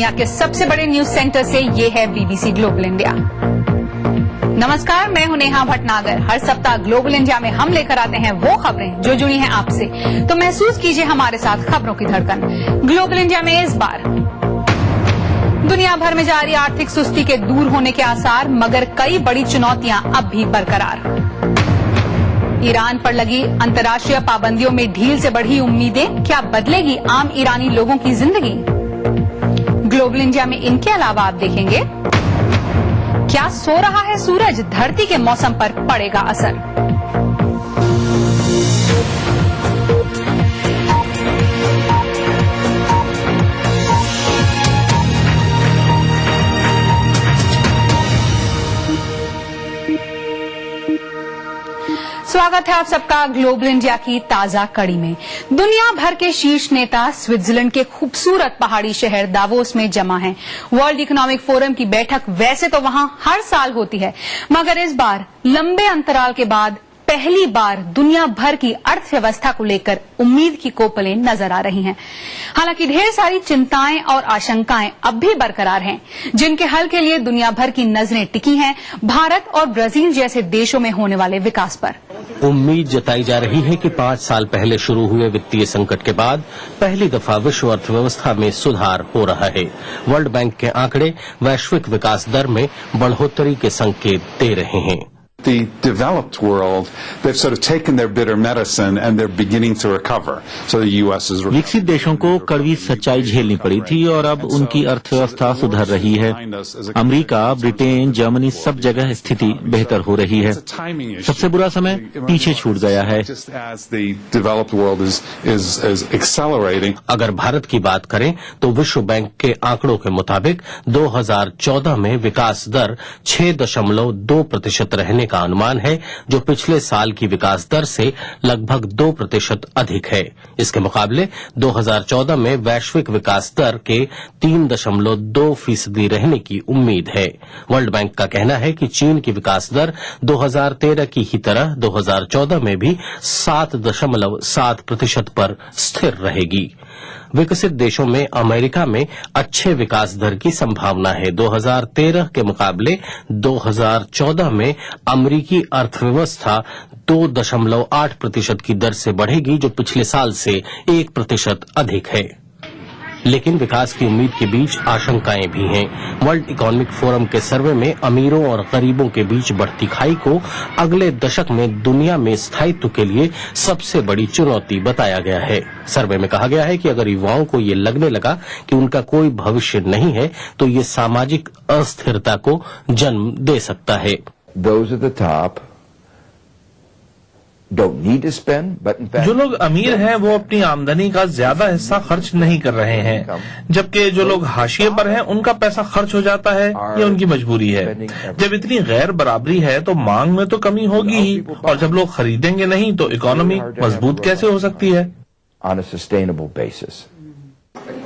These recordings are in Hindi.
दुनिया के सबसे बड़े न्यूज सेंटर से ये है बीबीसी ग्लोबल इंडिया। नमस्कार, मैं हूं नेहा भटनागर। हर सप्ताह ग्लोबल इंडिया में हम लेकर आते हैं वो खबरें जो जुड़ी हैं आपसे, तो महसूस कीजिए हमारे साथ खबरों की धड़कन। ग्लोबल इंडिया में इस बार दुनिया भर में जारी आर्थिक सुस्ती के दूर होने के आसार, मगर कई बड़ी चुनौतियां अब भी बरकरार। ईरान पर लगी अंतर्राष्ट्रीय पाबंदियों में ढील से बढ़ी उम्मीदें, क्या बदलेगी आम ईरानी लोगों की जिंदगी? ग्लोबल इंडिया में इनके अलावा आप देखेंगे, क्या सो रहा है सूरज, धरती के मौसम पर पड़ेगा असर। स्वागत है आप सबका ग्लोबल इंडिया की ताजा कड़ी में। दुनिया भर के शीर्ष नेता स्विट्जरलैंड के खूबसूरत पहाड़ी शहर दावोस में जमा हैं। वर्ल्ड इकोनॉमिक फोरम की बैठक वैसे तो वहां हर साल होती है, मगर इस बार लंबे अंतराल के बाद पहली बार दुनिया भर की अर्थव्यवस्था को लेकर उम्मीद की कोपलें नजर आ रही हैं। हालांकि ढेर सारी चिंताएं और आशंकाएं अब भी बरकरार हैं, जिनके हल के लिए दुनिया भर की नजरें टिकी हैं भारत और ब्राजील जैसे देशों में होने वाले विकास पर। उम्मीद जताई जा रही है कि 5 साल पहले शुरू हुए वित्तीय संकट के बाद पहली दफा विश्व अर्थव्यवस्था में सुधार हो रहा है। वर्ल्ड बैंक के आंकड़े वैश्विक विकास दर में बढ़ोतरी के संकेत दे रहे हैं। The developed world, they've sort of taken their bitter medicine and they're beginning to recover. So the U.S. is विकसित देशों को कड़वी सच्चाई झेलनी पड़ी थी और अब उनकी अर्थव्यवस्था सुधर रही है। अमेरिका, ब्रिटेन, जर्मनी सब जगह स्थिति बेहतर हो रही है। सबसे बुरा समय पीछे छूट गया है। अगर भारत की बात करें तो विश्व बैंक के आंकड़ों के मुताबिक 2014 में विकास दर 6.2% रहने का अनुमान है, जो पिछले साल की विकास दर से लगभग 2% अधिक है। इसके मुकाबले 2014 में वैश्विक विकास दर के 3.2% रहने की उम्मीद है। वर्ल्ड बैंक का कहना है कि चीन की विकास दर 2013 की ही तरह 2014 में भी 7.7% पर स्थिर रहेगी। विकसित देशों में अमेरिका में अच्छे विकास दर की संभावना है। 2013 के मुकाबले 2014 में अमेरिकी अर्थव्यवस्था 2.8% की दर से बढ़ेगी, जो पिछले साल से 1% अधिक है। लेकिन विकास की उम्मीद के बीच आशंकाएं भी हैं। वर्ल्ड इकोनॉमिक फोरम के सर्वे में अमीरों और गरीबों के बीच बढ़ती खाई को अगले दशक में दुनिया में स्थायित्व के लिए सबसे बड़ी चुनौती बताया गया है। सर्वे में कहा गया है कि अगर युवाओं को ये लगने लगा कि उनका कोई भविष्य नहीं है, तो ये सामाजिक अस्थिरता को जन्म दे सकता है। Those at the top don't need to spend, but in fact, जो लोग अमीर हैं वो अपनी आमदनी का ज्यादा हिस्सा खर्च नहीं कर रहे हैं, जबकि जो लोग हाशिए पर हैं उनका पैसा खर्च हो जाता है। ये उनकी मजबूरी है। जब इतनी गैर बराबरी है तो मांग में तो कमी होगी ही, और जब लोग खरीदेंगे नहीं तो इकोनॉमी मजबूत कैसे हो सकती है? on a sustainable basis.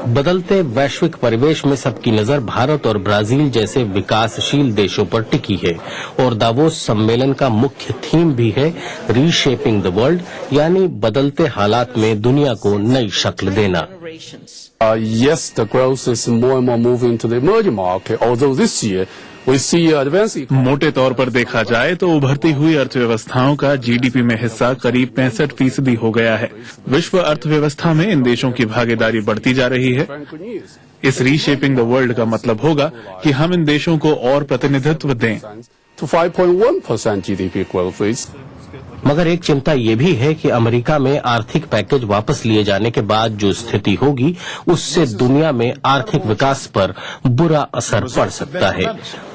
बदलते वैश्विक परिवेश में सबकी नजर भारत और ब्राजील जैसे विकासशील देशों पर टिकी है, और दावोस सम्मेलन का मुख्य थीम भी है रीशेपिंग द वर्ल्ड, यानी बदलते हालात में दुनिया को नई शक्ल देना। Yes, the growth is more and more moving to the emerging market, although this year we see advancing. मोटे तौर पर देखा जाए तो उभरती हुई अर्थव्यवस्थाओं का जीडीपी में हिस्सा करीब 65% हो गया है। विश्व अर्थव्यवस्था में इन देशों की भागीदारी बढ़ती जा रही है। इस रीशेपिंग द वर्ल्ड का मतलब होगा कि हम इन देशों को और प्रतिनिधित्व दें। To 5.1% GDP growth is. मगर एक चिंता ये भी है कि अमेरिका में आर्थिक पैकेज वापस लिए जाने के बाद जो स्थिति होगी, उससे दुनिया में आर्थिक विकास पर बुरा असर पड़ सकता है।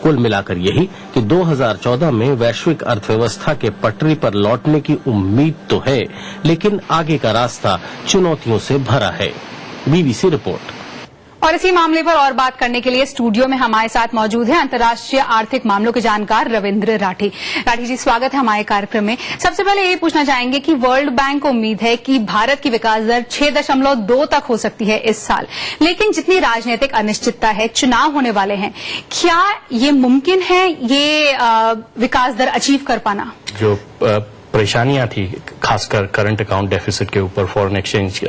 कुल मिलाकर यही कि 2014 में वैश्विक अर्थव्यवस्था के पटरी पर लौटने की उम्मीद तो है, लेकिन आगे का रास्ता चुनौतियों से भरा है। BBC report. और इसी मामले पर और बात करने के लिए स्टूडियो में हमारे साथ मौजूद हैं अंतर्राष्ट्रीय आर्थिक मामलों के जानकार रविंद्र राठी। राठी जी, स्वागत है हमारे कार्यक्रम में। सबसे पहले ये पूछना चाहेंगे कि वर्ल्ड बैंक को उम्मीद है कि भारत की विकास दर 6.2 तक हो सकती है इस साल, लेकिन जितनी राजनीतिक अनिश्चितता है, चुनाव होने वाले हैं, क्या ये मुमकिन है ये विकास दर अचीव कर पाना? जो परेशानियां थी, खासकर करंट अकाउंट डेफिसिट के ऊपर, फॉरेन एक्सचेंज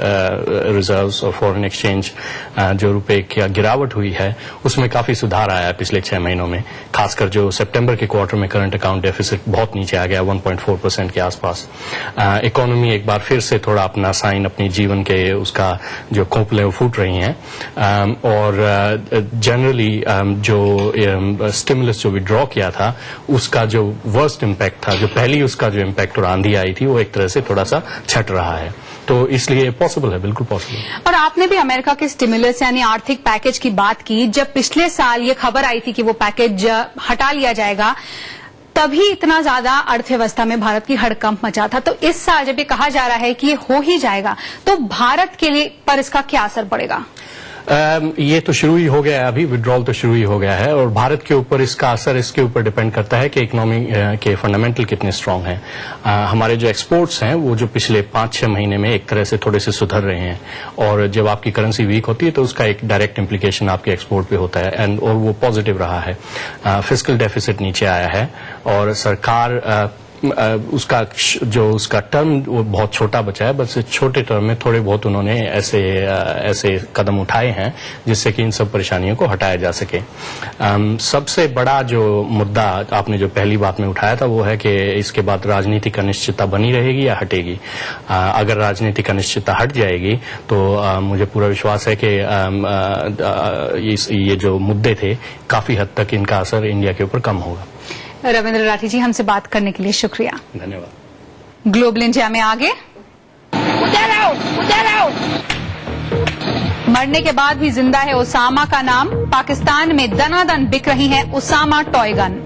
रिजर्व्स और फॉरेन एक्सचेंज जो रुपए की गिरावट हुई है उसमें काफी सुधार आया है पिछले 6 महीनों में। खासकर जो सितंबर के क्वार्टर में करंट अकाउंट डेफिसिट बहुत नीचे आ गया, 1.4% के आसपास। इकोनॉमी एक बार फिर से थोड़ा अपना साइन, अपनी जीवन के उसका जो खोपले वो फूट रही हैं, और जनरली जो स्टिमुलस जो विड्रॉ किया था उसका जो वर्स्ट इम्पैक्ट था, जो पहली उसका जो इम्पैक्ट और आंधी आई थी, वो एक तरह से थोड़ा सा छट रहा है। तो इसलिए पॉसिबल है, बिल्कुल पॉसिबल। और आपने भी अमेरिका के स्टिमुलस यानी आर्थिक पैकेज की बात की। जब पिछले साल ये खबर आई थी कि वो पैकेज हटा लिया जाएगा, तभी इतना ज्यादा अर्थव्यवस्था में भारत की हड़कंप मचा था। तो इस साल जब ये कहा जा रहा है कि ये हो ही जाएगा, तो भारत के लिए पर इसका क्या असर पड़ेगा? ये तो शुरू ही हो गया है, अभी विड्रॉल तो शुरू ही हो गया है, और भारत के ऊपर इसका असर इसके ऊपर डिपेंड करता है कि इकोनॉमी के फंडामेंटल कितने स्ट्रांग हैं। हमारे जो एक्सपोर्ट्स हैं वो जो पिछले 5-6 महीने में एक तरह से थोड़े से सुधर रहे हैं, और जब आपकी करेंसी वीक होती है तो उसका एक डायरेक्ट इम्प्लीकेशन आपके एक्सपोर्ट पे होता है, और वो पॉजिटिव रहा है। फिस्कल डेफिसिट नीचे आया है, और सरकार उसका टर्म वो बहुत छोटा बचा है, बस छोटे टर्म में थोड़े बहुत उन्होंने ऐसे कदम उठाए हैं जिससे कि इन सब परेशानियों को हटाया जा सके। सबसे बड़ा जो मुद्दा आपने जो पहली बात में उठाया था वो है कि इसके बाद राजनीतिक अनिश्चितता बनी रहेगी या हटेगी। अगर राजनीतिक अनिश्चितता हट जाएगी तो मुझे पूरा विश्वास है कि ये जो मुद्दे थे काफी हद तक इनका असर इंडिया के ऊपर कम होगा। रविंद्र राठी जी, हमसे बात करने के लिए शुक्रिया। धन्यवाद। ग्लोबल इंडिया में आगे मरने के बाद भी जिंदा है उसामा का नाम। पाकिस्तान में दनादन बिक रही है उसामा टॉय गन।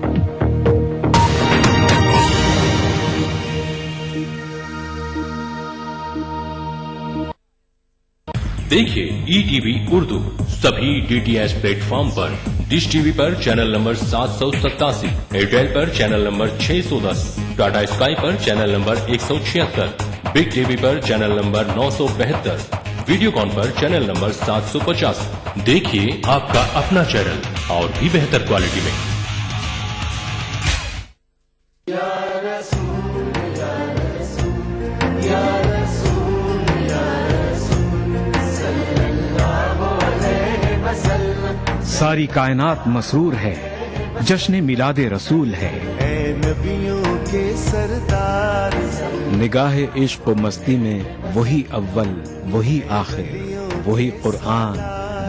देखिए ETV उर्दू सभी DTH प्लेटफॉर्म पर, डिश टीवी पर चैनल नंबर 787, एयरटेल पर चैनल नंबर 610, टाटा स्काई पर चैनल नंबर 176, बिग टीवी पर चैनल नंबर 972, वीडियोकॉन पर चैनल नंबर 750। देखिए आपका अपना चैनल और भी बेहतर क्वालिटी में। सारी कायनात मसरूर है, जश्न मिलादे रसूल है। नबियों के सरदार निगाह इश्क व मस्ती में वही अव्वल वही आखिर, वही कुरआन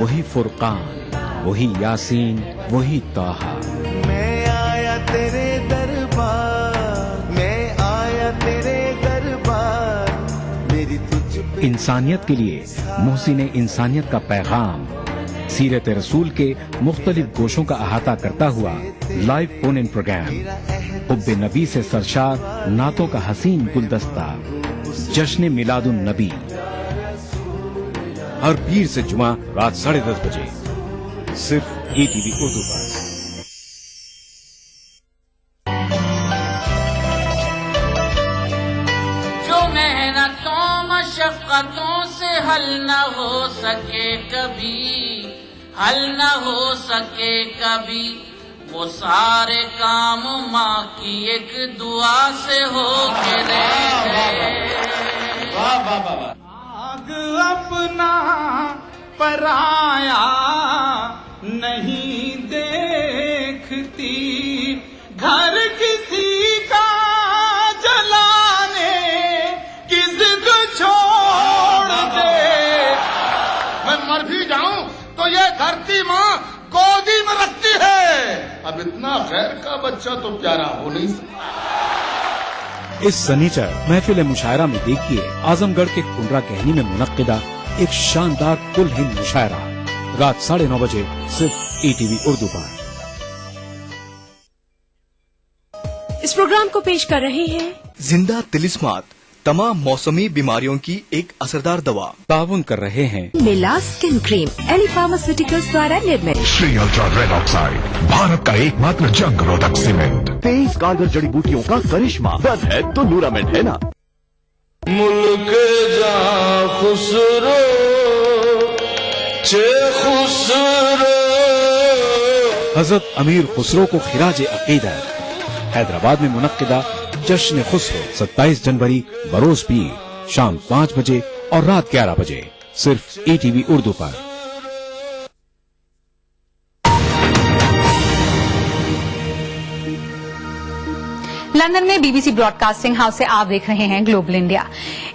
वही फुरकान, वही यासीन वही ताहा। मैं आया तेरे दरबार, मैं आया तेरे दरबार, मेरी तुझ इंसानियत के लिए मोहसिन इंसानियत का पैगाम सीरत रसूल के मुख्तलिफ गोशों का अहाता करता हुआ लाइव फोन इन प्रोग्राम, हुब्बे नबी से सरशार नातों का हसीन गुलदस्ता, जश्न मिलादुन नबी, हर पीर से जुमा रात 10:30 बजे सिर्फ ETV उर्दू पर। जो मेहनतों मशक्कतों से हल न हो सके कभी, हल न हो सके कभी, वो सारे काम माँ की एक दुआ से हो के रहे। आग अपना पराया नहीं देखती, घर किसी का जलाने की जिद छोड़ दे। मैं मर भी जाऊं तो ये धरती माँ गोदी में रखती है, अब इतना खैर का बच्चा तो प्यारा हो नहीं सकता। इस सनीचर महफिल मुशायरा में देखिए आजमगढ़ के कुंडरा कहनी में मुनक्किदा एक शानदार कुल हिंद मुशायरा रात 9:30 बजे सिर्फ ETV उर्दू पर। इस प्रोग्राम को पेश कर रहे हैं जिंदा तिलिस्मात, तमाम मौसमी बीमारियों की एक असरदार दवा। ताउन कर रहे हैं मिला स्किन क्रीम, एली फार्मास्यूटिकल्स द्वारा निर्मित। Shri ultra red oxide, Bharat का एकमात्र जंग रोधक सीमेंट। 23 कारगर जड़ी बूटियों का करिश्मा, दर्द है तो लूरामेंट है ना। मुल्क जा खुसरो चे खुसरो। हजरत अमीर खुसरो को खिराज अकीदत हैदराबाद में मुनक्किदा जश्न खुसरो 27 जनवरी बरोज पीर शाम 5 बजे और रात 11 बजे सिर्फ ETV उर्दू पर। लंदन में BBC ब्रॉडकास्टिंग हाउस से आप देख रहे हैं ग्लोबल इंडिया।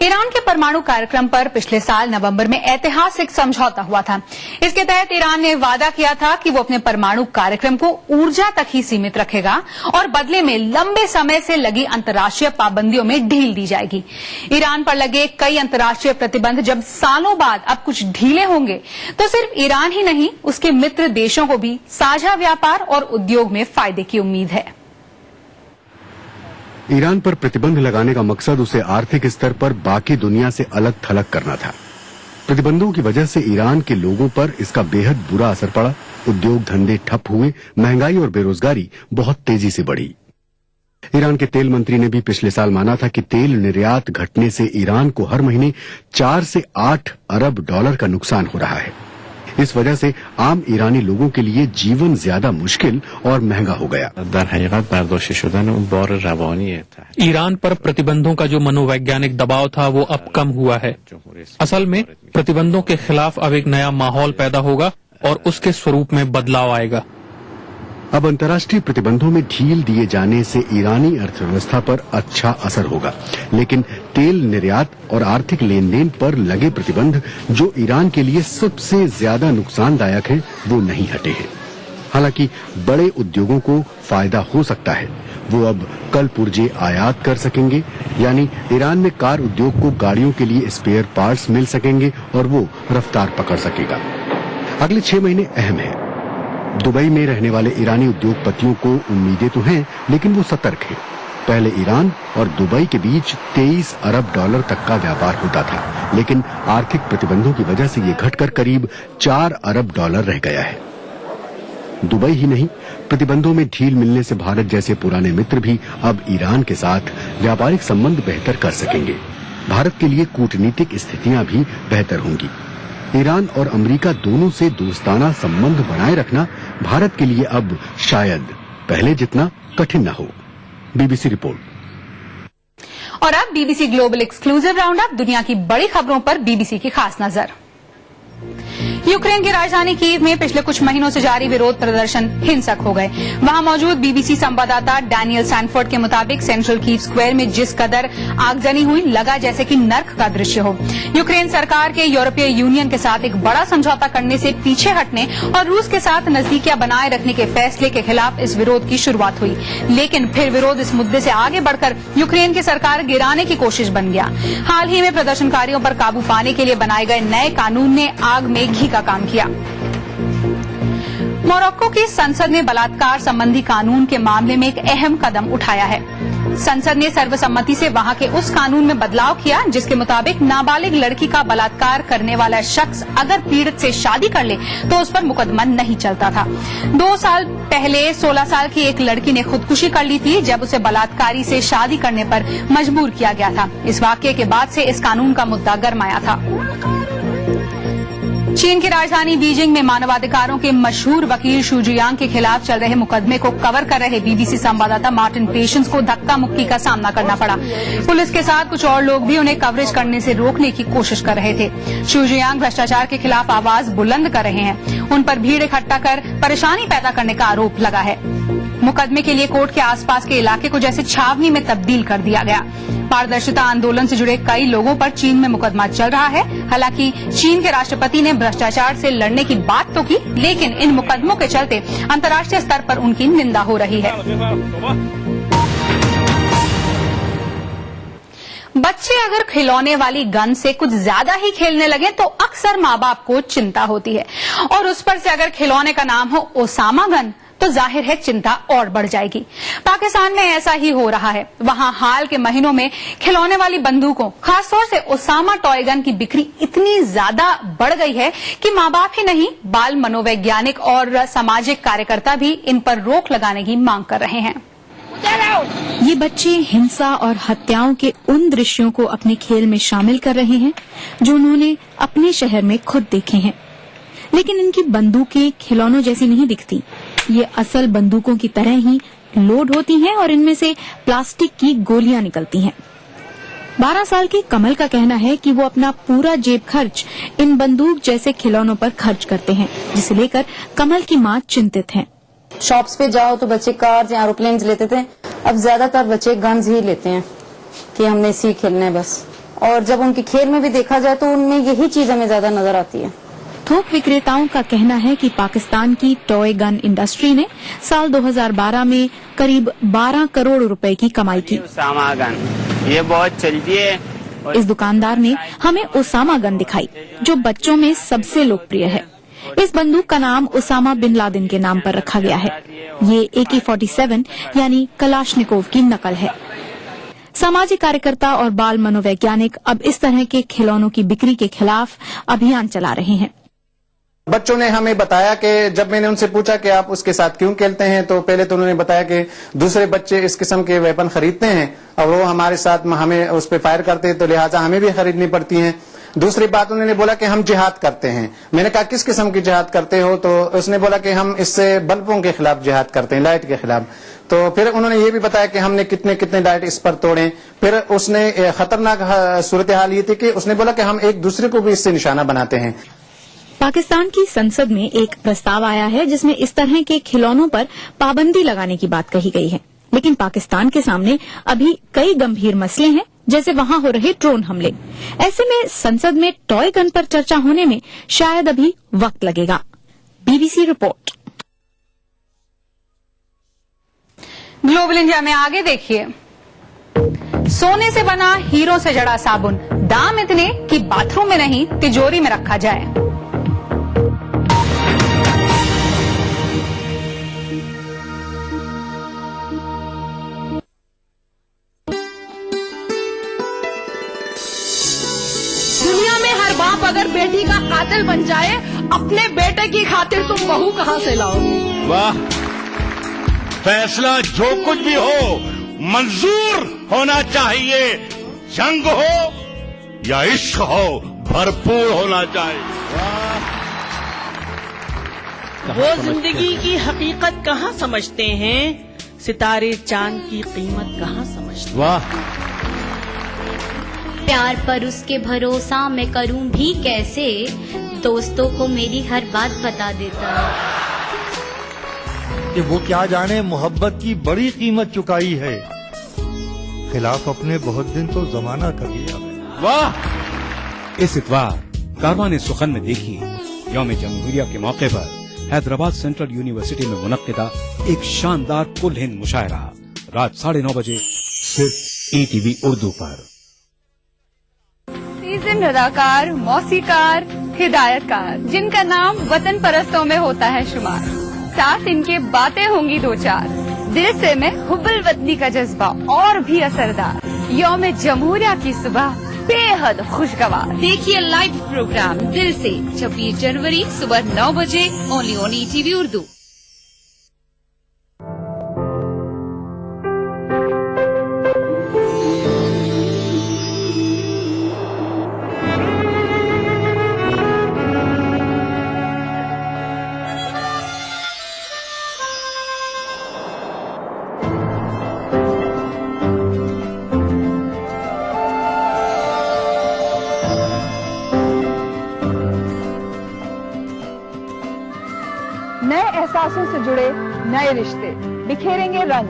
ईरान के परमाणु कार्यक्रम पर पिछले साल नवंबर में ऐतिहासिक समझौता हुआ था। इसके तहत ईरान ने वादा किया था कि वो अपने परमाणु कार्यक्रम को ऊर्जा तक ही सीमित रखेगा और बदले में लंबे समय से लगी अंतर्राष्ट्रीय पाबंदियों में ढील दी जाएगी। ईरान पर लगे कई अंतर्राष्ट्रीय प्रतिबंध जब सालों बाद अब कुछ ढीले होंगे तो सिर्फ ईरान ही नहीं, उसके मित्र देशों को भी साझा व्यापार और उद्योग में फायदे की उम्मीद है। ईरान पर प्रतिबंध लगाने का मकसद उसे आर्थिक स्तर पर बाकी दुनिया से अलग थलग करना था। प्रतिबंधों की वजह से ईरान के लोगों पर इसका बेहद बुरा असर पड़ा। उद्योग धंधे ठप हुए, महंगाई और बेरोजगारी बहुत तेजी से बढ़ी। ईरान के तेल मंत्री ने भी पिछले साल माना था कि तेल निर्यात घटने से ईरान को हर महीने 4 से 8 अरब डॉलर का नुकसान हो रहा है। इस वजह से आम ईरानी लोगों के लिए जीवन ज्यादा मुश्किल और महंगा हो गया। ईरान पर प्रतिबंधों का जो मनोवैज्ञानिक दबाव था वो अब कम हुआ है। असल में प्रतिबंधों के खिलाफ अब एक नया माहौल पैदा होगा और उसके स्वरूप में बदलाव आएगा। अब अंतर्राष्ट्रीय प्रतिबंधों में ढील दिए जाने से ईरानी अर्थव्यवस्था पर अच्छा असर होगा, लेकिन तेल निर्यात और आर्थिक लेन देन पर लगे प्रतिबंध जो ईरान के लिए सबसे ज्यादा नुकसानदायक हैं, वो नहीं हटे हैं। हालांकि बड़े उद्योगों को फायदा हो सकता है। वो अब कल पुर्जे आयात कर सकेंगे, यानी ईरान में कार उद्योग को गाड़ियों के लिए स्पेयर पार्ट्स मिल सकेंगे और वो रफ्तार पकड़ सकेगा। अगले 6 महीने अहम है। दुबई में रहने वाले ईरानी उद्योगपतियों को उम्मीदें तो हैं, लेकिन वो सतर्क हैं। पहले ईरान और दुबई के बीच 23 अरब डॉलर तक का व्यापार होता था, लेकिन आर्थिक प्रतिबंधों की वजह से ये घटकर करीब 4 अरब डॉलर रह गया है। दुबई ही नहीं, प्रतिबंधों में ढील मिलने से भारत जैसे पुराने मित्र भी अब ईरान के साथ व्यापारिक संबंध बेहतर कर सकेंगे। भारत के लिए कूटनीतिक स्थितियां भी बेहतर होंगी। ईरान और अमेरिका दोनों से दोस्ताना संबंध बनाए रखना भारत के लिए अब शायद पहले जितना कठिन न हो। BBC report. और अब BBC global exclusive round up, दुनिया की बड़ी खबरों पर BBC की खास नजर। यूक्रेन की राजधानी कीव में पिछले कुछ महीनों से जारी विरोध प्रदर्शन हिंसक हो गए। वहां मौजूद BBC संवाददाता डैनियल सैनफोर्ड के मुताबिक सेंट्रल कीव स्क्वायर में जिस कदर आगजनी हुई, लगा जैसे कि नर्क का दृश्य हो। यूक्रेन सरकार के यूरोपीय यूनियन के साथ एक बड़ा समझौता करने से पीछे हटने और रूस के साथ नजदीकियां बनाए रखने के फैसले के खिलाफ इस विरोध की शुरुआत हुई, लेकिन फिर विरोध इस मुद्दे से आगे बढ़कर यूक्रेन की सरकार गिराने की कोशिश बन गया। हाल ही में प्रदर्शनकारियों पर काबू पाने के लिए बनाए गए नए कानून ने आग में घी का काम किया। मोरक्को की संसद ने बलात्कार संबंधी कानून के मामले में एक अहम कदम उठाया है। संसद ने सर्वसम्मति से वहां के उस कानून में बदलाव किया जिसके मुताबिक नाबालिग लड़की का बलात्कार करने वाला शख्स अगर पीड़ित से शादी कर ले तो उस पर मुकदमा नहीं चलता था। 2 साल पहले 16 साल की एक लड़की ने खुदकुशी कर ली थी जब उसे बलात्कारी से शादी करने पर मजबूर किया गया था। इस वाकये के बाद से इस कानून का मुद्दा गरमाया था। चीन की राजधानी बीजिंग में मानवाधिकारों के मशहूर वकील शू जियांग के खिलाफ चल रहे मुकदमे को कवर कर रहे BBC संवाददाता मार्टिन पेशेंस को धक्का मुक्की का सामना करना पड़ा। पुलिस के साथ कुछ और लोग भी उन्हें कवरेज करने से रोकने की कोशिश कर रहे थे। शू जियांग भ्रष्टाचार के खिलाफ आवाज बुलंद कर रहे हैं। उन पर भीड़ इकट्ठा कर परेशानी पैदा करने का आरोप लगा है। मुकदमे के लिए कोर्ट के आसपास के इलाके को जैसे छावनी में तब्दील कर दिया गया। पारदर्शिता आंदोलन से जुड़े कई लोगों पर चीन में मुकदमा चल रहा है। हालांकि चीन के राष्ट्रपति ने भ्रष्टाचार से लड़ने की बात तो की, लेकिन इन मुकदमों के चलते अंतर्राष्ट्रीय स्तर पर उनकी निंदा हो रही है। बच्चे अगर खिलौने वाली गन से कुछ ज्यादा ही खेलने लगे तो अक्सर माँ बाप को चिंता होती है, और उस पर से अगर खिलौने का नाम हो ओसामा गन तो जाहिर है चिंता और बढ़ जाएगी। पाकिस्तान में ऐसा ही हो रहा है। वहां हाल के महीनों में खिलौने वाली बंदूकों, खासतौर से ओसामा टॉय गन की बिक्री इतनी ज्यादा बढ़ गई है कि माँ बाप ही नहीं, बाल मनोवैज्ञानिक और सामाजिक कार्यकर्ता भी इन पर रोक लगाने की मांग कर रहे हैं। ये बच्चे हिंसा और हत्याओं के उन दृश्यों को अपने खेल में शामिल कर रहे हैं जो उन्होंने अपने शहर में खुद देखे हैं, लेकिन इनकी बंदूकें खिलौनों जैसी नहीं दिखती। ये असल बंदूकों की तरह ही लोड होती हैं और इनमें से प्लास्टिक की गोलियां निकलती हैं। 12 साल के कमल का कहना है कि वो अपना पूरा जेब खर्च इन बंदूक जैसे खिलौनों पर खर्च करते हैं, जिसे लेकर कमल की मां चिंतित हैं। शॉप्स पे जाओ तो बच्चे कार्स या एरोप्लेन्स लेते थे, अब ज्यादातर बच्चे गन्स ही लेते हैं कि हमने इसी खेलना है बस। और जब उनके खेल में भी देखा जाए तो उनमें यही चीज हमें ज्यादा नजर आती है। थोक विक्रेताओं का कहना है कि पाकिस्तान की टॉय गन इंडस्ट्री ने साल 2012 में करीब 12 करोड़ रुपए की कमाई की। उसामा गन ये बहुत चलती है। इस दुकानदार ने हमें उसामा गन दिखाई, जो बच्चों में सबसे लोकप्रिय है। इस बंदूक का नाम उसामा बिन लादेन के नाम पर रखा गया है। ये AK-47 यानी कलाशनिकोव की नकल है। सामाजिक कार्यकर्ता और बाल मनोवैज्ञानिक अब इस तरह के खिलौनों की बिक्री के खिलाफ अभियान चला रहे हैं। बच्चों ने हमें बताया कि जब मैंने उनसे पूछा कि आप उसके साथ क्यों खेलते हैं, तो पहले तो उन्होंने बताया कि दूसरे बच्चे इस किस्म के वेपन खरीदते हैं और वो हमारे साथ हमें उस पर फायर करते हैं, तो लिहाजा हमें भी खरीदनी पड़ती हैं। दूसरी बात उन्होंने बोला कि हम जिहाद करते हैं। मैंने कहा किस किस्म की जिहाद करते हो, तो उसने बोला कि हम इससे बल्बों के खिलाफ जिहाद करते हैं, लाइट के खिलाफ। तो फिर उन्होंने ये भी बताया कि हमने कितने कितने लाइट इस पर तोड़े। फिर उसने खतरनाक सूरत हाल ये थी कि उसने बोला कि हम एक दूसरे को भी इससे निशाना बनाते हैं। पाकिस्तान की संसद में एक प्रस्ताव आया है जिसमें इस तरह के खिलौनों पर पाबंदी लगाने की बात कही गई है, लेकिन पाकिस्तान के सामने अभी कई गंभीर मसले हैं, जैसे वहां हो रहे ड्रोन हमले। ऐसे में संसद में टॉय गन पर चर्चा होने में शायद अभी वक्त लगेगा। BBC report. ग्लोबल इंडिया में आगे देखिए, सोने से बना हीरो से जड़ा साबुन, दाम इतने कि बाथरूम में नहीं तिजोरी में रखा जाए। दुनिया में हर बाप अगर बेटी का कातिल बन जाए, अपने बेटे की खातिर तुम बहू कहां से लाओगे? वाह, फैसला जो कुछ भी हो मंजूर होना चाहिए। जंग हो या इश्क हो, भरपूर होना चाहिए। वो जिंदगी की हकीकत कहाँ समझते हैं, सितारे चांद की कीमत कहाँ समझते हैं? वाह, प्यार पर उसके भरोसा मैं करूं भी कैसे, दोस्तों को मेरी हर बात बता देता है। कि वो क्या जाने मोहब्बत की बड़ी कीमत चुकाई है, खिलाफ अपने बहुत दिन तो जमाना कर लिया। वाह! इस इतवार कारवान सुखन में देखिए, यौम जमहूरिया के मौके पर हैदराबाद सेंट्रल यूनिवर्सिटी में मुनक्किदा एक शानदार कुल हिंद मुशायरा रात 9:30 बजे सिर्फ ETV उर्दू पर। सीजन रदाकार, मौसीकार, हिदायतकार, जिनका नाम वतन परस्तों में होता है शुमार, साथ इनके बातें होंगी दो चार, दिल से में हुब्बुल वतनी का जज्बा और भी असरदार। यौम जमहूरिया की सुबह बेहद खुशगवार। देखिए लाइव प्रोग्राम दिल से 26 जनवरी सुबह 9 बजे ओनली ऑन ETV उर्दू। नए एहसासों से जुड़े नए रिश्ते बिखेरेंगे रंग।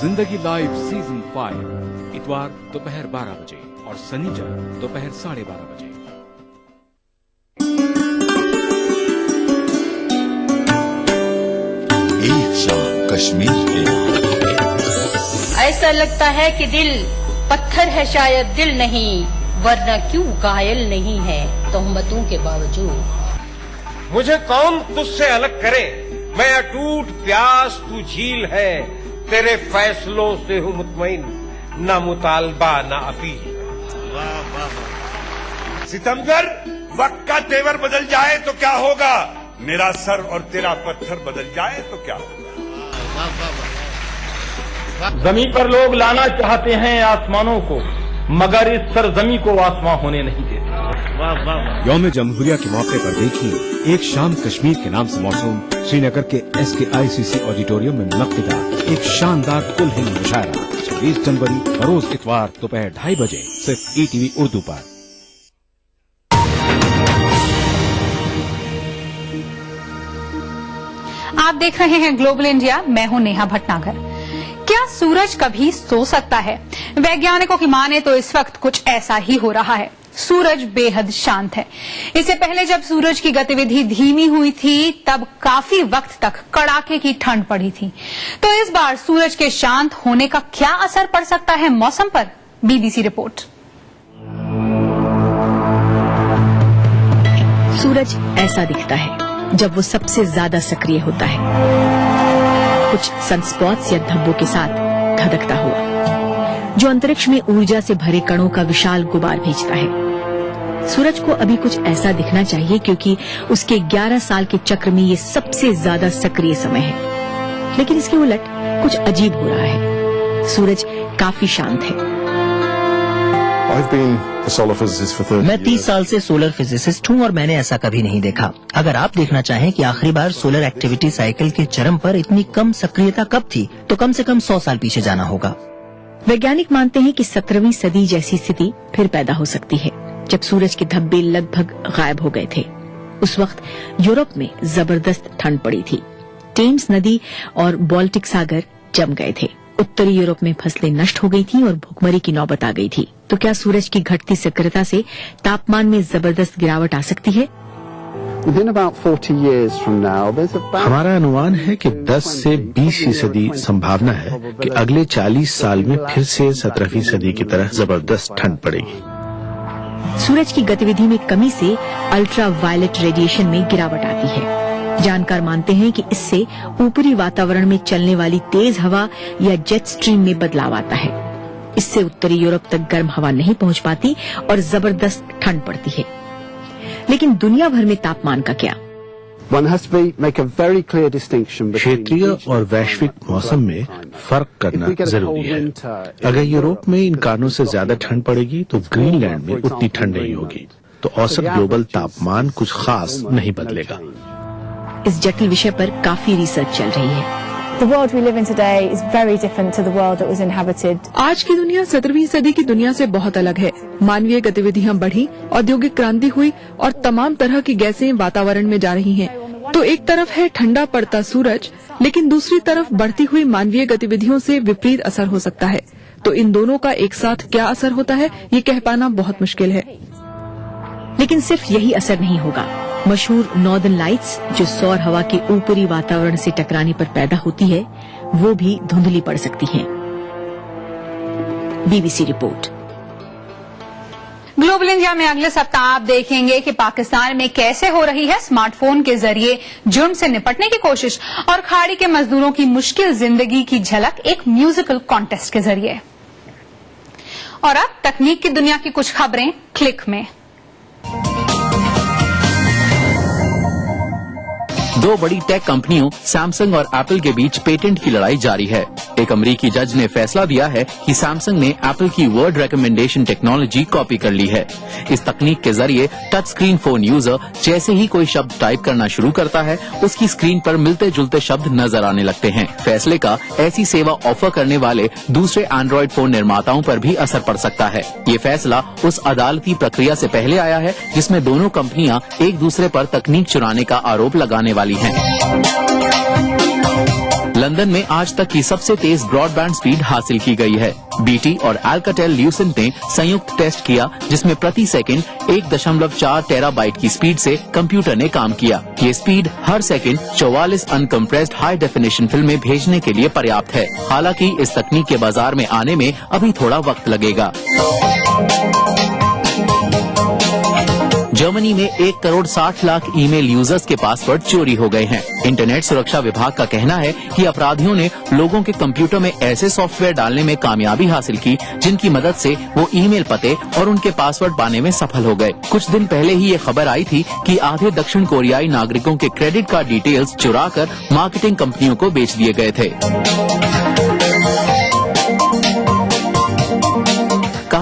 जिंदगी लाइव सीजन 5 इतवार दोपहर 12 बजे और शनिवार दोपहर 12:30 बजे। एक शाम कश्मीर में ऐसा लगता है कि दिल पत्थर है, शायद दिल नहीं, वरना क्यों घायल नहीं है तोहमतों के बावजूद। मुझे कौन तुझसे अलग करे, मैं अटूट प्यास तू झील है, तेरे फैसलों से हूँ मुतमईन, ना मुतालबा ना अपील। सितमगर, वक्त का तेवर बदल जाए तो क्या होगा, मेरा सर और तेरा पत्थर बदल जाए तो क्या होगा। जमीन पर लोग लाना चाहते हैं आसमानों को, मगर इस सरजमी को आसमां होने नहीं देते। यौम जमहूरिया के मौके पर देखिए एक शाम कश्मीर के नाम से मौसूम श्रीनगर के SKICC ऑडिटोरियम में मुनक्किदा एक शानदार कुल हिंद मुशायरा 26 जनवरी रोज इतवार दोपहर 2:30 बजे सिर्फ ETV उर्दू पर। आप देख रहे हैं ग्लोबल इंडिया, मैं हूं नेहा भटनागर। क्या सूरज कभी सो सकता है? वैज्ञानिकों की माने तो इस वक्त कुछ ऐसा ही हो रहा है। सूरज बेहद शांत है। इससे पहले जब सूरज की गतिविधि धीमी हुई थी तब काफी वक्त तक कड़ाके की ठंड पड़ी थी। तो इस बार सूरज के शांत होने का क्या असर पड़ सकता है मौसम पर? BBC report. सूरज ऐसा दिखता है जब वो सबसे ज्यादा सक्रिय होता है, कुछ सनस्पॉट्स या धब्बों के साथ धधकता हुआ, जो अंतरिक्ष में ऊर्जा से भरे कणों का विशाल गुबार भेजता है। सूरज को अभी कुछ ऐसा दिखना चाहिए क्योंकि उसके 11 साल के चक्र में ये सबसे ज्यादा सक्रिय समय है, लेकिन इसके उलट कुछ अजीब हो रहा है। सूरज काफी शांत है। मैं 30 साल से सोलर फिजिसिस्ट हूँ और मैंने ऐसा कभी नहीं देखा। अगर आप देखना चाहें कि आखिरी बार सोलर एक्टिविटी साइकिल के चरम पर इतनी कम सक्रियता कब थी, तो कम से कम 100 साल पीछे जाना होगा। वैज्ञानिक मानते हैं कि 17वीं सदी जैसी स्थिति फिर पैदा हो सकती है, जब सूरज के धब्बे लगभग गायब हो गए थे। उस वक्त यूरोप में जबरदस्त ठंड पड़ी थी। टेम्स नदी और बाल्टिक सागर जम गए थे। उत्तरी यूरोप में फसलें नष्ट हो गई थी और भूखमरी की नौबत आ गई थी। तो क्या सूरज की घटती सक्रियता से तापमान में जबरदस्त गिरावट आ सकती है? हमारा अनुमान है कि 10 से 20% संभावना है कि अगले 40 साल में फिर से 17वीं सदी की तरह जबरदस्त ठंड पड़ेगी। सूरज की गतिविधि में कमी से अल्ट्रा वायलेट रेडिएशन में गिरावट आती है। जानकार मानते हैं कि इससे ऊपरी वातावरण में चलने वाली तेज हवा या जेट स्ट्रीम में बदलाव आता है। इससे उत्तरी यूरोप तक गर्म हवा नहीं पहुंच पाती और जबरदस्त ठंड पड़ती है। लेकिन दुनिया भर में तापमान का क्या? क्षेत्रीय और वैश्विक मौसम में फर्क करना जरूरी है। अगर यूरोप में इन कारणों से ज्यादा ठंड पड़ेगी तो ग्रीनलैंड में उतनी ठंड नहीं होगी, तो औसत ग्लोबल तापमान कुछ खास नहीं बदलेगा। इस जटिल विषय पर काफी रिसर्च चल रही है। The world we live in today is very different to the world that was inhabited. आज की दुनिया 17वीं सदी की दुनिया से बहुत अलग है। मानवीय गतिविधियां बढ़ी, औद्योगिक क्रांति हुई और तमाम तरह की गैसें वातावरण में जा रही हैं। तो एक तरफ है ठंडा पड़ता सूरज, लेकिन दूसरी तरफ बढ़ती हुई मानवीय गतिविधियों से विपरीत असर हो सकता है। तो इन दोनों का एक साथ क्या असर होता है, ये कह पाना बहुत मुश्किल है। लेकिन सिर्फ यही असर नहीं होगा। मशहूर नॉर्दर्न लाइट्स, जो सौर हवा के ऊपरी वातावरण से टकराने पर पैदा होती है, वो भी धुंधली पड़ सकती हैं। BBC report. ग्लोबल इंडिया में अगले सप्ताह आप देखेंगे कि पाकिस्तान में कैसे हो रही है स्मार्टफोन के जरिए जुर्म से निपटने की कोशिश और खाड़ी के मजदूरों की मुश्किल जिंदगी की झलक एक म्यूजिकल कॉन्टेस्ट के जरिए। और अब तकनीक की दुनिया की कुछ खबरें क्लिक में। दो बड़ी टेक कंपनियों सैमसंग और एप्पल के बीच पेटेंट की लड़ाई जारी है। एक अमेरिकी जज ने फैसला दिया है कि सैमसंग ने एप्पल की वर्ड रिकमेंडेशन टेक्नोलॉजी कॉपी कर ली है। इस तकनीक के जरिए टच स्क्रीन फोन यूजर जैसे ही कोई शब्द टाइप करना शुरू करता है, उसकी स्क्रीन पर मिलते जुलते शब्द नजर आने लगते हैं। फैसले का ऐसी सेवा ऑफर करने वाले दूसरे एंड्रॉइड फोन निर्माताओं पर भी असर पड़ सकता है। ये फैसला उस अदालती प्रक्रिया से पहले आया है जिसमें दोनों कंपनियां एक दूसरे पर तकनीक चुराने का आरोप लगाने वाली हैं। लंदन में आज तक की सबसे तेज ब्रॉडबैंड स्पीड हासिल की गई है। BT और Alcatel Lucent ने संयुक्त टेस्ट किया, जिसमें प्रति सेकंड 1.4 टेराबाइट की स्पीड से कंप्यूटर ने काम किया। ये स्पीड हर सेकंड 44 अनकम्प्रेस्ड हाई डेफिनेशन फिल्में भेजने के लिए पर्याप्त है। हालांकि इस तकनीक के बाजार में आने में अभी थोड़ा वक्त लगेगा। जर्मनी में 1 करोड़ 60 लाख ईमेल यूजर्स के पासवर्ड चोरी हो गए हैं। इंटरनेट सुरक्षा विभाग का कहना है कि अपराधियों ने लोगों के कंप्यूटर में ऐसे सॉफ्टवेयर डालने में कामयाबी हासिल की जिनकी मदद से वो ईमेल पते और उनके पासवर्ड पाने में सफल हो गए। कुछ दिन पहले ही ये खबर आई थी कि आधे दक्षिण कोरियाई नागरिकों के क्रेडिट कार्ड डिटेल्स चुराकर मार्केटिंग कंपनियों को बेच दिए गए थे।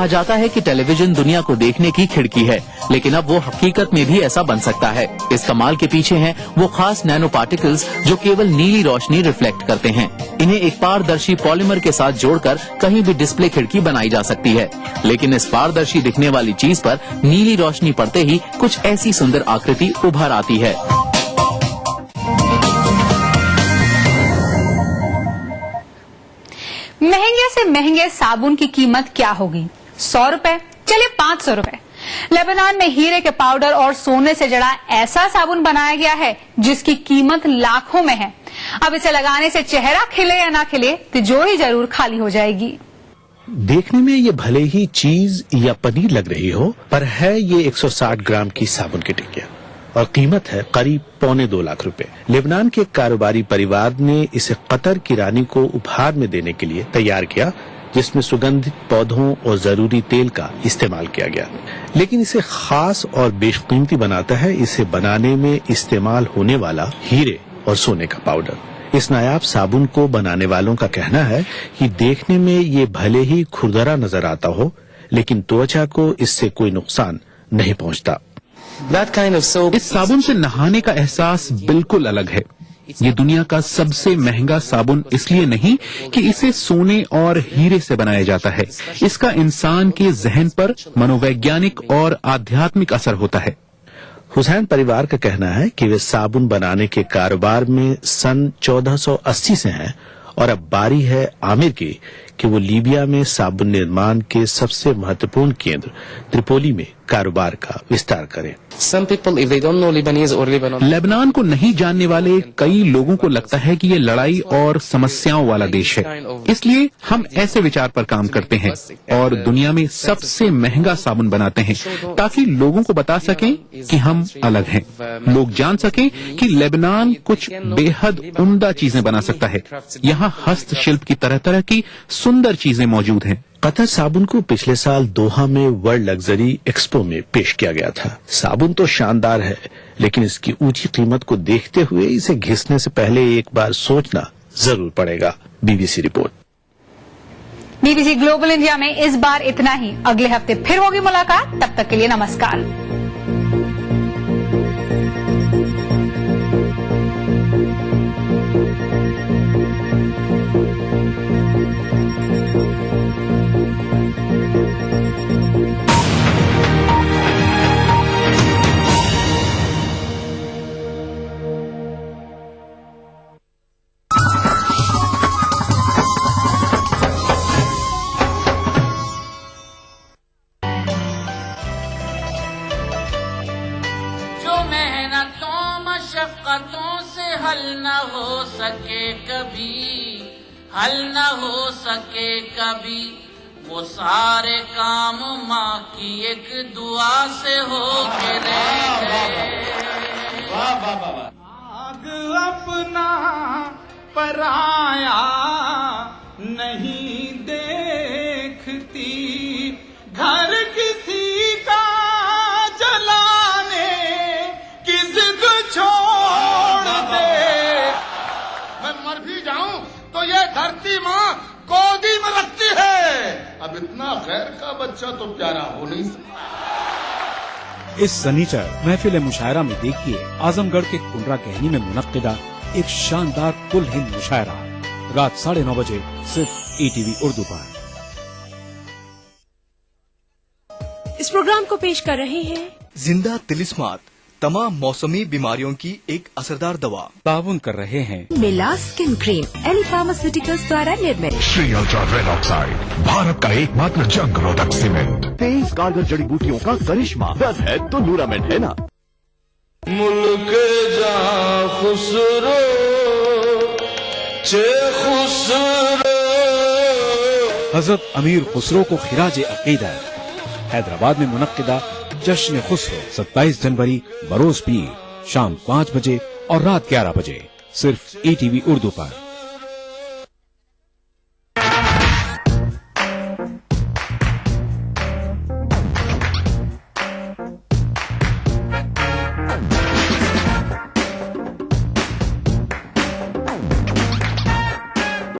कहा जाता है कि टेलीविजन दुनिया को देखने की खिड़की है, लेकिन अब वो हकीकत में भी ऐसा बन सकता है। इस कमाल के पीछे हैं वो खास नैनो पार्टिकल्स जो केवल नीली रोशनी रिफ्लेक्ट करते हैं। इन्हें एक पारदर्शी पॉलीमर के साथ जोड़कर कहीं भी डिस्प्ले खिड़की बनाई जा सकती है, लेकिन इस पारदर्शी दिखने वाली चीज पर नीली रोशनी पड़ते ही कुछ ऐसी सुंदर आकृति उभर आती है। महंगे से महंगे साबुन की कीमत क्या होगी? 100 रुपए, चलिए 500 रुपए। लेबनान में हीरे के पाउडर और सोने से जड़ा ऐसा साबुन बनाया गया है जिसकी कीमत लाखों में है। अब इसे लगाने से चेहरा खिले या ना खिले, तिजोरी जरूर खाली हो जाएगी। देखने में ये भले ही चीज या पनीर लग रही हो, पर है ये 160 ग्राम की साबुन की टिकिया और कीमत है करीब 1.25 लाख रुपए। लेबनान के कारोबारी परिवार ने इसे कतर की रानी को उपहार में देने के लिए तैयार किया, जिसमें सुगंधित पौधों और जरूरी तेल का इस्तेमाल किया गया। लेकिन इसे खास और बेशकीमती बनाता है इसे बनाने में इस्तेमाल होने वाला हीरे और सोने का पाउडर। इस नायाब साबुन को बनाने वालों का कहना है कि देखने में ये भले ही खुरदरा नजर आता हो, लेकिन त्वचा को इससे कोई नुकसान नहीं पहुंचता। इस साबुन से नहाने का एहसास बिल्कुल अलग है। ये दुनिया का सबसे महंगा साबुन इसलिए नहीं कि इसे सोने और हीरे से बनाया जाता है, इसका इंसान के जहन पर मनोवैज्ञानिक और आध्यात्मिक असर होता है। हुसैन परिवार का कहना है कि वे साबुन बनाने के कारोबार में सन 1480 से हैं और अब बारी है आमिर की कि वो लीबिया में साबुन निर्माण के सबसे महत्वपूर्ण केंद्र त्रिपोली में कारोबार का विस्तार करें। लेबनान को नहीं जानने वाले कई लोगों को लगता है कि ये लड़ाई और समस्याओं वाला देश है, इसलिए हम ऐसे विचार पर काम करते हैं और दुनिया में सबसे महंगा साबुन बनाते हैं ताकि लोगों को बता सकें कि हम अलग हैं, लोग जान सकें कि लेबनान कुछ बेहद उम्दा चीजें बना सकता है। यहाँ हस्तशिल्प की तरह तरह की सुंदर चीजें मौजूद हैं। कतर साबुन को पिछले साल दोहा में वर्ल्ड लग्जरी एक्सपो में पेश किया गया था। साबुन तो शानदार है, लेकिन इसकी ऊंची कीमत को देखते हुए इसे घिसने से पहले एक बार सोचना जरूर पड़ेगा। BBC report. BBC global India में इस बार इतना ही। अगले हफ्ते फिर होगी मुलाकात, तब तक के लिए नमस्कार। हल न हो सके कभी, वो सारे काम माँ की एक दुआ से हो के रह गए। आग अपना पराया नहीं देखती, घर किसी का जलाने की जिद छोड़ दे। मैं मर भी जाऊं तो ये धरती माँ गोदी में रखती है। अब इतना गैर का बच्चा तो प्यारा हो नहीं सकता। इस सनीचर महफिल मुशायरा में देखिए आजमगढ़ के कुंडरा कहनी में मुनक्किदा एक शानदार कुल हिंद मुशायरा रात 9:30 बजे सिर्फ ETV उर्दू पर। इस प्रोग्राम को पेश कर रहे हैं जिंदा तिलिस्मात, तमाम मौसमी बीमारियों की एक असरदार दवा। ताउन कर रहे हैं मिला स्किन क्रीम, एली फार्मास्यूटिकल्स द्वारा निर्मित। Shri ultra red oxide, Bharat का एकमात्र जंग रोधक सीमेंट। 23 कारगर जड़ी बूटियों का करिश्मा, दर्द है तो न्यूरामेंट है ना। मुल्क जा खुसरो चे खुसरो। हजरत अमीर खुसरो को खिराज अकीदत हैदराबाद में मुनक्किदा जश्न खुसरो 27 जनवरी बरोज पीर शाम 5 बजे और रात 11 बजे सिर्फ ETV उर्दू पर।